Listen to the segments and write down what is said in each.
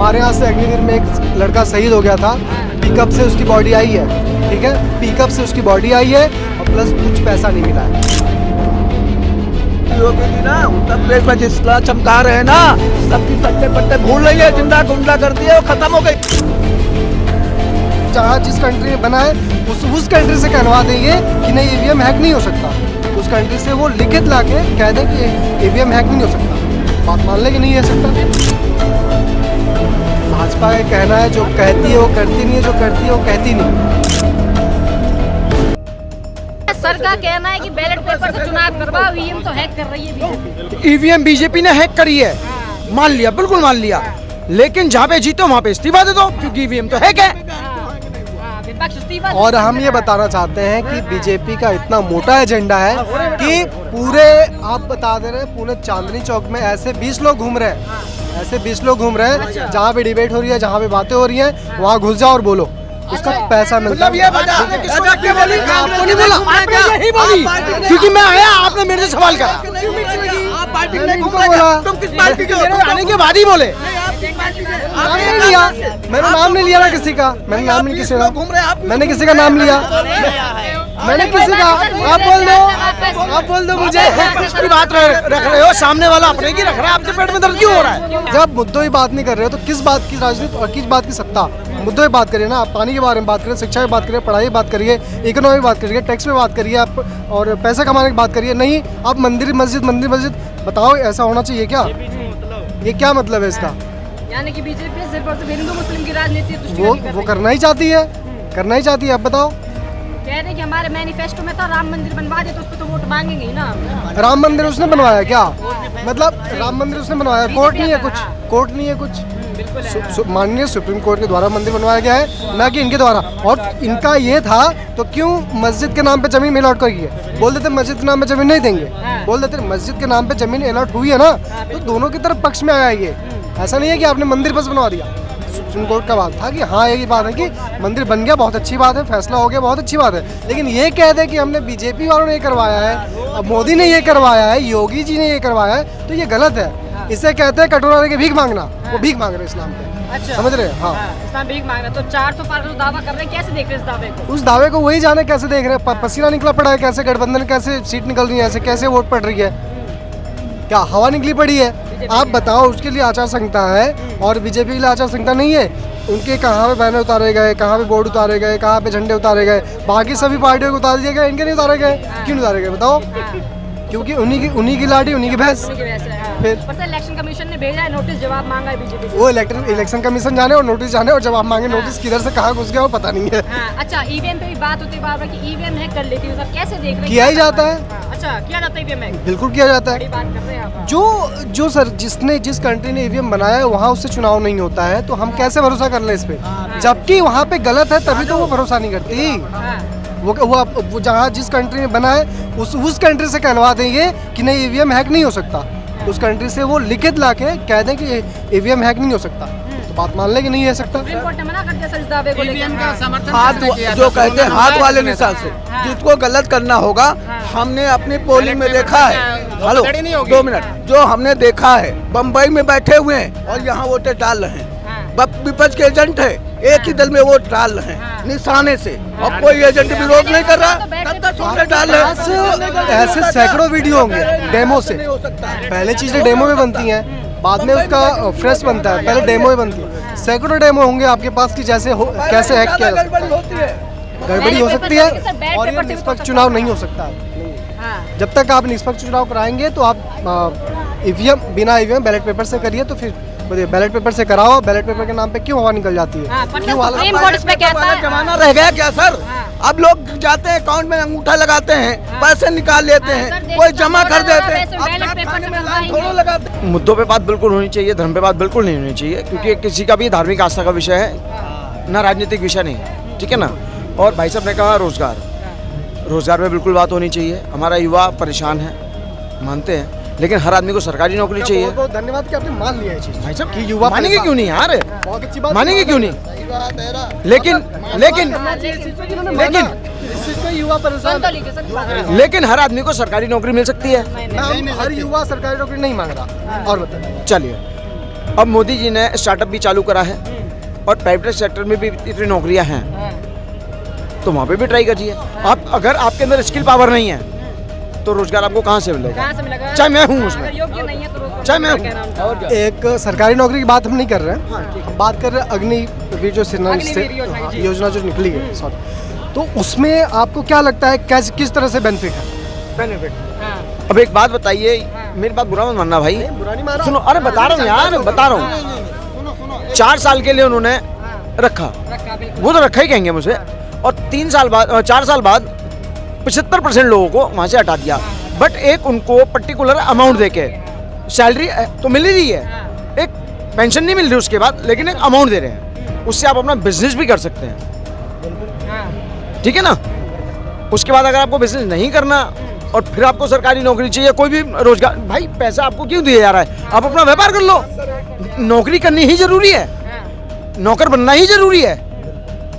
हमारे यहाँ से अग्निवीर में एक लड़का शहीद हो गया था, पिकअप से उसकी बॉडी आई है, ठीक है, पिकअप से उसकी बॉडी आई है और प्लस कुछ पैसा नहीं मिला है। ना उत्तर प्रदेश में जिस तरह चमका रहे हैं ना, सबकी पट्टे पट्टे भूल रही है, जिंदा गुंडा कर दिए, वो खत्म हो गई। जहाँ जिस कंट्री में बना है उस कंट्री से कहवा देंगे कि नहीं ईवीएम हैक नहीं हो सकता, उस कंट्री से वो लिखित ला के कह दें कि ईवीएम हैक नहीं हो सकता, बात मान ले कि नहीं हो सकता। भाजपा का कहना है जो कहती है वो करती नहीं है, जो करती है वो कहती नहीं। सर का कहना है कि बैलेट पेपर से चुनाव करवाओ, ईवीएम तो हैक कर रही है बीजेपी। ईवीएम बीजेपी ने हैक करी है, मान लिया, बिल्कुल मान लिया, लेकिन जहाँ पे जीतो वहाँ पे इस्तीफा दे दो, क्योंकि ईवीएम तो हैक है। विपक्ष इस्तीफा। और हम ये बताना चाहते हैं कि बीजेपी का इतना मोटा एजेंडा है कि पूरे आप बता दे रहे हैं, पूरे चांदनी चौक में ऐसे 20 लोग घूम रहे हैं, ऐसे 20 लोग घूम रहे हैं, जहाँ पे डिबेट हो रही है, जहाँ पे बातें हो रही हैं, वहाँ घुस जाओ और बोलो, उसका पैसा मिलता है। आपको नहीं बोला, आपने यही बोली, क्योंकि मैं आया, आपने मेरे से सवाल करा, तुम किस पार्टी के हो? आने के बाद ही बोले। नाम नहीं लिया, मैंने नाम नहीं लिया ना किसी का, मैंने नाम नहीं किसी का, मैंने किसी का नाम लिया, मैंने किसी का, आप बोल दो मुझे। किसकी बात रख रहे हो? सामने वाला अपने की रख रहा है, आपके पेट में दर्द क्यों हो रहा है? जब मुद्दों की बात नहीं कर रहे हो तो किस बात की राजनीति और किस बात की सत्ता? मुद्दों की बात करिए ना, आप पानी के बारे में बात करिए, शिक्षा की बात करिए, पढ़ाई की बात करिए, इकोनॉमी की बात करिए, टैक्स में बात करिए आप, और पैसा कमाने की बात करिए। नहीं, आप मंदिर मस्जिद बताओ, ऐसा होना चाहिए क्या? ये क्या मतलब है इसका? यानी कि बीजेपी सिर्फ और सिर्फ हिंदू मुस्लिम की राजनीति वो करना ही चाहती है, करना ही चाहती है। अब बताओ, कह रहे हैं कि हमारे मैनिफेस्टो में था राम मंदिर बनवा दे, तो उस पर तो वोट मांगेंगे ही ना। राम मंदिर उसने बनवाया क्या? मतलब राम मंदिर उसने बनवाया, कोर्ट नहीं है कुछ, कोर्ट नहीं है कुछ, माननीय सुप्रीम कोर्ट के द्वारा मंदिर बनवाया गया है, ना कि इनके द्वारा। और इनका ये था तो क्यों मस्जिद के नाम पे जमीन अलॉट करी है? बोल देते मस्जिद के नाम पे जमीन नहीं देंगे, बोल देते मस्जिद के नाम पे जमीन अलॉट हुई है ना, तो दोनों की तरफ पक्ष में आया ये। ऐसा नहीं है कि आपने मंदिर बस बनवा दिया। सुप्रीम कोर्ट का बात था कि हाँ एक ही बात है कि मंदिर बन गया, बहुत अच्छी बात है, फैसला हो गया, बहुत अच्छी बात है, लेकिन ये कह दे कि हमने बीजेपी वालों ने ये करवाया है, अब मोदी ने ये करवाया है, योगी जी ने ये करवाया है, तो ये गलत है। इसे कहते हैं कटोरा लेके भीख मांगना, वो भीख मांग रहे हैं इस्लाम पे। अच्छा, समझ रहे हैं? हाँ, इस्लाम भीख मांग रहा है, तो 400 पार का जो दावा कर रहे हैं, कैसे देख रहे हैं इस दावे को? उस दावे को वही जाने कैसे देख रहे हैं, पसीना निकला पड़ा है, कैसे गठबंधन, कैसे सीट निकल रही है, ऐसे कैसे वोट पड़ रही है, क्या हवा निकली पड़ी है? आप बताओ, उसके लिए आचार संहिता है और बीजेपी के लिए आचार संहिता नहीं है। उनके कहाँ पे बैनर उतारे गए, कहाँ पे बोर्ड उतारे गए, कहाँ पे झंडे उतारे गए, बाकी सभी पार्टियों को उतार दिया गया, इनके नहीं उतारे गए। क्यों उतारे गए बताओ? क्योंकि उन्हीं की लाठी उन्हीं की भैंस। फिर इलेक्शन कमीशन ने भेजा है नोटिस, जवाब मांगा है बीजेपी से। वो इलेक्शन कमीशन जाने और नोटिस जाने और जवाब मांगे, नोटिस किधर से कहाँ घुस गया वो पता नहीं है। अच्छा, ईवीएम पे भी बात होती है बार बार कि ईवीएम हैक कर लेती है, सर कैसे देख रहे हैं? किया ही जाता है। अच्छा, किया जाता है ईवीएम हैक? बिल्कुल किया जाता है। बड़ी बात कर रहे हैं आप। जो सर जिस कंट्री ने ईवीएम बनाया है वहाँ उससे चुनाव नहीं होता है, तो हम कैसे भरोसा कर ले इस पे? जबकि वहाँ पे गलत है तभी तो वो भरोसा नहीं करती। वो जहाँ जिस कंट्री में बना है उस कंट्री से कहवा देंगे कि नहीं ईवीएम हैक नहीं हो सकता, उस कंट्री से वो लिखित ला के कह दें कि ईवीएम हैक नहीं हो सकता, तो बात मान ले कि नहीं हो सकता। सुप्रीम कोर्ट ने मना कर दिया सर इस दावे को लेकर। हाथ जो कहते हैं हाथ वाले निशान से जिसको गलत करना होगा, हमने अपनी पोलिंग में देखा है। हेलो 2 मिनट, जो हमने देखा है बम्बई में बैठे हुए हैं और यहाँ वोटें डाल रहे हैं, विपक्ष के एजेंट है, एक ही दल में वोट डाल रहे हैं निशाने से, और कोई एजेंट विरोध नहीं कर रहा, तब तक वोटें डाल रहे हैं। ऐसे सैकड़ों वीडियो होंगे डेमो से। पहले चीजें डेमो में बनती हैं, बाद में उसका फ्रेश बनता है, पहले डेमो में बनती है। सैकड़ों डेमो होंगे आपके पास कि जैसे कैसे हैक किया जा सकता है, गड़बड़ी हो सकती है, और ये निष्पक्ष चुनाव नहीं हो सकता। जब तक आप निष्पक्ष चुनाव कराएंगे तो आप ईवीएम बिना ईवीएम बैलेट पेपर से करिए, तो फिर बैलेट पेपर से कराओ। बैलेट पेपर के नाम पे क्यों हवा निकल जाती है? जमाना रह गया क्या सर? अब लोग जाते हैं अकाउंट में अंगूठा लगाते हैं, पैसे निकाल लेते हैं, कोई जमा कर देते हैं। मुद्दों पे बात बिल्कुल होनी चाहिए, धर्म पे बात बिल्कुल नहीं होनी चाहिए, क्योंकि किसी का भी धार्मिक आस्था का विषय है, ना राजनीतिक विषय नहीं, ठीक है ना। और भाई साहब ने कहा रोजगार पे बिल्कुल बात होनी चाहिए। हमारा युवा परेशान है, मानते हैं, लेकिन हर आदमी को सरकारी नौकरी चाहिए। बहुत बहुत धन्यवाद कि आपने मान लिया है चीज भाई साहब कि युवा मानेंगे क्यों नहीं यार? बहुत अच्छी बात, मानेंगे क्यों नहीं? लेकिन हर आदमी को सरकारी नौकरी मिल सकती है। हर युवा सरकारी नौकरी नहीं मांग रहा। और बताइए, चलिए अब मोदी जी ने स्टार्टअप भी चालू करा है और प्राइवेट सेक्टर में भी इतनी नौकरियां हैं, तो वहाँ पे भी ट्राई करिए। आप अगर आपके अंदर स्किल पावर नहीं है तो रोजगार आपको कहाँ से मिलेगा? कहाँ से मिलेगा? चाहे मैं हूँ उसमें, अगर योग्य नहीं है तो रोजगार चाहे मैं क्या हूँ। नाम और क्या? एक सरकारी नौकरी की बात हम नहीं कर रहे हैं, हम बात कर रहे हैं अग्निवीर जो अग्निवीर योजना जी। योजना जो निकली है, सॉरी, तो उसमें आपको क्या लगता है किस तरह से बेनिफिट है? हाँ, अब एक बात बताइए, मेरी बात बुरा मत मानना भाई, बुरा नहीं मारा, सुनो, अरे बता रहा हूँ यार, बता रहा हूँ। 4 साल के लिए उन्होंने रखा, रखा बिल्कुल। वो तो रखा ही कहेंगे मुझे, और 3 साल बाद 4 साल बाद 75% लोगों को वहाँ से हटा दिया। बट एक उनको पर्टिकुलर अमाउंट देके, सैलरी तो मिल ही रही है, एक पेंशन नहीं मिल रही उसके बाद, लेकिन एक अमाउंट दे रहे हैं, उससे आप अपना बिजनेस भी कर सकते हैं, हाँ, ठीक है ना। उसके बाद अगर आपको बिजनेस नहीं करना और फिर आपको सरकारी नौकरी चाहिए, कोई भी रोजगार, भाई पैसा आपको क्यों दिया जा रहा है? आप अपना व्यापार कर लो, नौकरी करनी ही जरूरी है, नौकर बनना ही जरूरी है,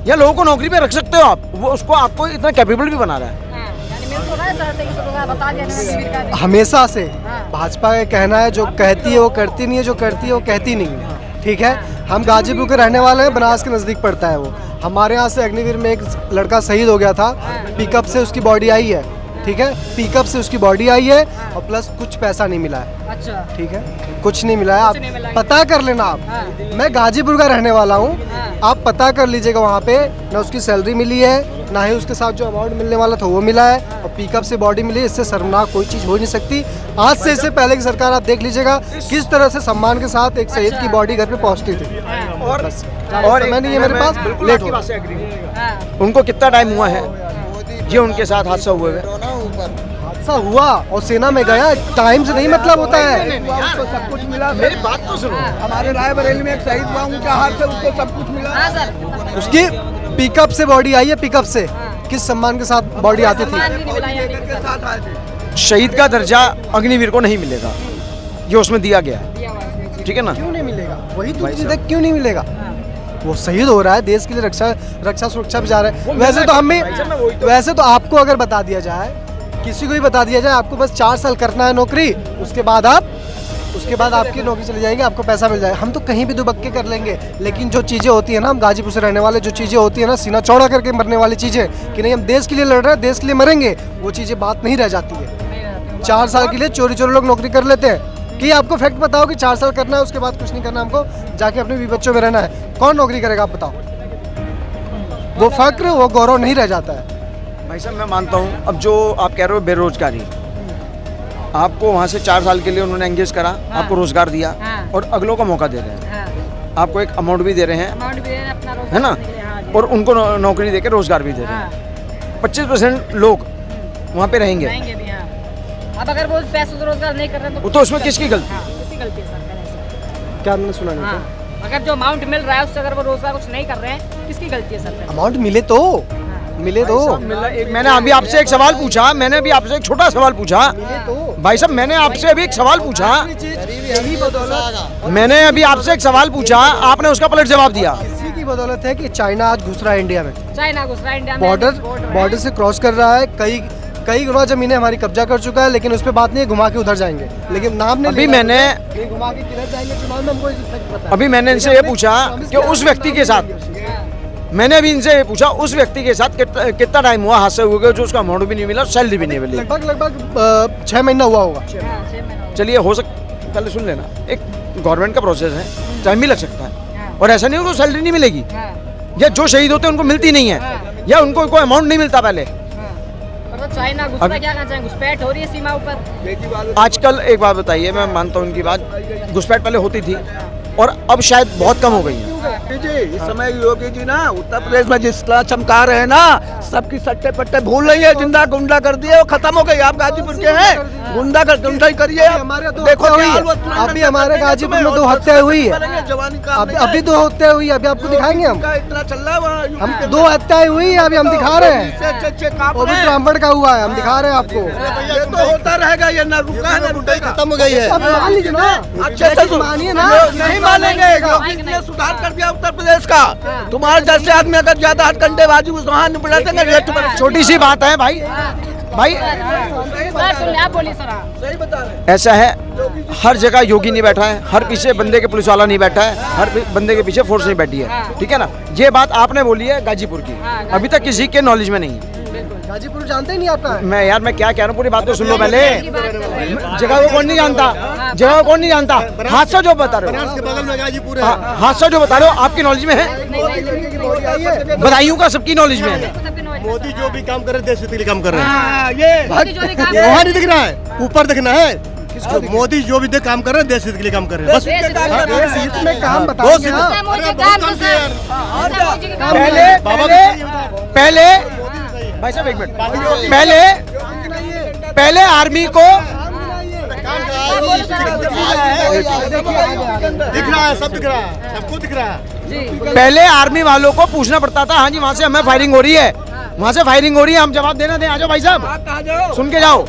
या लोगों को नौकरी पे रख सकते हो आप, वो उसको आपको इतना कैपेबल भी बना रहा है। यानी मेरे को ना सर तक रोजगार बता दिया ना शिविर का भी। हमेशा से भाजपा का कहना है जो कहती है वो करती नहीं है, जो करती है वो कहती नहीं है, ठीक है। हम गाजीपुर के रहने वाले हैं, बनास के नज़दीक पड़ता है वो। हमारे यहाँ से अग्निवीर में एक लड़का शहीद हो गया था, पिकअप से उसकी बॉडी आई है, ठीक है, पिकअप से उसकी बॉडी आई है, और प्लस कुछ पैसा नहीं मिला है, अच्छा, ठीक है, कुछ नहीं मिला है। कुछ नहीं मिला आप है। पता कर लेना आप, मैं गाजीपुर का रहने वाला हूँ, आप पता कर लीजिएगा वहाँ पे ना उसकी सैलरी मिली है, ना ही उसके साथ जो अमाउंट मिलने वाला था वो मिला है, और पिकअप से बॉडी मिली है। इससे शर्मनाक कोई चीज़ हो नहीं सकती। आज से इससे पहले की सरकार आप देख लीजिएगा किस तरह से सम्मान के साथ एक शहीद की बॉडी घर पे पहुँचती थी। और समय नहीं है मेरे पास, लेट हो रहा है। उनको कितना टाइम हुआ है ये उनके साथ हादसा हुए हुए? हादसा हुआ और सेना में गया, टाइम से नहीं मतलब होता है। उसको सब कुछ मिला। मेरी बात तो सुनो, हमारे रायबरेली में एक शहीद हुआ, उनके हाथ से उसको सब कुछ मिला। हाँ सर, उसकी पिकअप से बॉडी आई है, पिकअप से किस सम्मान के साथ बॉडी आती थी। सम्मान भी नहीं मिला यानी के साथ आए थे। शहीद का दर्जा अग्निवीर को नहीं मिलेगा, ये उसमें दिया गया है, दिया हुआ है इसमें। ठीक है ना। क्यों नहीं मिलेगा? वही तो चीज़ है, क्यों नहीं मिलेगा? वो शहीद हो रहा है, देश के लिए रक्षा सुरक्षा भी जा रहा है। वैसे तो हम भी, वैसे तो आपको अगर बता दिया जाए, किसी को भी बता दिया जाए आपको बस 4 साल करना है नौकरी, उसके बाद आपकी नौकरी चली जाएगी, आपको पैसा मिल जाएगा, हम तो कहीं भी दुबक्के कर लेंगे। लेकिन जो चीज़ें होती है ना, हम गाजीपुर से रहने वाले, जो चीज़ें होती है ना सीना चौड़ा करके मरने वाली चीज़ें, कि नहीं हम देश के लिए लड़ रहे हैं, देश के लिए मरेंगे, वो चीज़ें बात नहीं रह जाती है। 4 साल के लिए चोरी लोग नौकरी कर लेते हैं कि आपको फैक्ट बताओ कि 4 साल करना है, उसके बाद कुछ नहीं करना, हमको जाके अपने भी बच्चों में रहना है। कौन नौकरी करेगा आप बताओ? वो फक्र, वो गौरव नहीं रह जाता है। भाई साहब मैं मानता हूँ, अब जो आप कह रहे हो बेरोजगारी, आपको वहाँ से 4 साल के लिए उन्होंने एंगेज करा, आपको रोजगार दिया, और अगलों का मौका दे रहे हैं, आपको एक अमाउंट भी दे रहे हैं, अमाउंट भी है अपना है ना, और उनको नौकरी देकर रोजगार भी दे रहे हैं। 25% लोग वहाँ पे रहेंगे, भी। हाँ, अब अगर वो पैसे से रोजगार नहीं कर रहे वो तो उसमें किसकी गलती? हाँ, किसकी गलती है सर? कहने से। क्या मैंने सुना नहीं हाँ, अगर जो अमाउंट मिल रहा है उससे अगर वो रोजगार कुछ नहीं कर रहे हैं, किसकी गलती है सर? अमाउंट मिले तो मैंने अभी आपसे एक सवाल पूछा, मैंने अभी आपसे एक छोटा सवाल पूछा, भाई साहब मैंने आपसे अभी एक सवाल पूछा, मैंने अभी आपसे एक सवाल पूछा, आपने उसका पलट जवाब दिया। इसी की बदौलत है कि चाइना आज घुस रहा है इंडिया में, चाइना घुस रहा है इंडिया में, बॉर्डर से क्रॉस कर रहा है, कई गुना जमीनें हमारी कब्जा कर चुका है, लेकिन उस पर बात नहीं है, घुमा के उधर जाएंगे, लेकिन नाम नहीं अभी लेना। मैंने नहीं, घुमा के किधर जाएंगे चुनाव में हमको पता है। अभी मैंने इनसे ये पूछा कि उस व्यक्ति के साथ, मैंने अभी इनसे ये पूछा उस व्यक्ति के साथ कितना टाइम हुआ हादसे हुए जो उसका अमाउंट भी नहीं मिला, सैलरी भी नहीं मिली? लगभग 6 महीना हुआ होगा। चलिए हो पहले सुन लेना, एक गवर्नमेंट का प्रोसेस है, टाइम भी लग सकता है, और ऐसा नहीं हो तो सैलरी नहीं मिलेगी, या जो शहीद होते हैं उनको मिलती नहीं है, या उनको कोई अमाउंट नहीं मिलता पहले। चाइना घुसना क्या करना चाहेंगे? घुसपैठ हो रही है सीमा ऊपर आजकल। एक बात बताइए, मैं मानता हूँ उनकी बात, घुसपैठ पहले होती थी और अब शायद बहुत कम हो गई है। जी इस समय योगी जी ना उत्तर प्रदेश में जिस तरह चमका रहे हैं ना, सबकी सट्टे पट्टे भूल रही है, जिंदा गुंडा कर दिए, वो खत्म हो गई। आप गाजीपुर के हैं, गुंडा ही करिए। देखो अभी हमारे गाजीपुर में 2 हत्याएं हुई है, अभी 2 हत्याएं हुई, अभी आपको दिखाएंगे हम। इतना चल रहा है, हम 2 हत्याएं हुई है, अभी हम दिखा रहे हैं, वो भी ब्राह्मण का हुआ है, हम दिखा रहे हैं आपको। ये तो होता रहेगा, ये ना रुका है ना रुकेगा, खत्म हो गई है। अब मान लीजिए ना, अच्छे से मानिए ना, नहीं मानेंगे। योगी जी ने सुधार कर दिया उत्तर प्रदेश का। तुम्हारे जैसे आदमी अगर ज्यादा 8 घंटे बाजी वहाँ निपटा देंगे। छोटी सी बात है भाई, भाई सर सुन ले, आप बोलिए सर। हाँ। सही बता रहे हैं। ऐसा है, हर जगह योगी नहीं बैठा है, हर पीछे बंदे के पुलिस वाला नहीं बैठा है, हर बंदे के पीछे फोर्स नहीं बैठी है, ठीक है ना। ये बात आपने बोली है गाजीपुर की, अभी तक किसी के नॉलेज में नहीं है। गाजीपुर जानते ही नहीं आपका है। मैं यार, मैं क्या कह रहा हूँ, पूरी बात तो सुन लो पहले। जगह को कौन नहीं जानता, जगह को कौन नहीं जानता। हादसा जो बता रहे हो, के बगल में गाजीपुर है। हादसा जो बता रहे हो आपकी नॉलेज में है, बधाइयों का सबकी नॉलेज में है। मोदी जो भी काम कर रहे देश हित के लिए काम कर रहे हैं। मोदी जो भी काम कर वहाँ नहीं दिख रहा है, ऊपर दिखना है। मोदी जो भी काम कर रहे हैं देश हित के लिए काम कर रहे हैं। बस देश हित में काम बहुत बताइए सी- आप। रहे हैं। मोदी काम कर रहे हैं। पहले बाबा पहले भाई साहब एक मिनट, पहले आर्मी को दिख रहा है, सब दिख रहा है, सबको दिख रहा है। पहले आर्मी वालों को पूछना पड़ता था, हाँ जी वहाँ से हमें फायरिंग हो रही है, वहाँ से फायरिंग हो रही है, हम जवाब देना दें। आ जाओ भाई साहब, सुन के जाओ।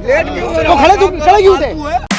लेट क्यों हो रहा तो खड़े क्यों थे?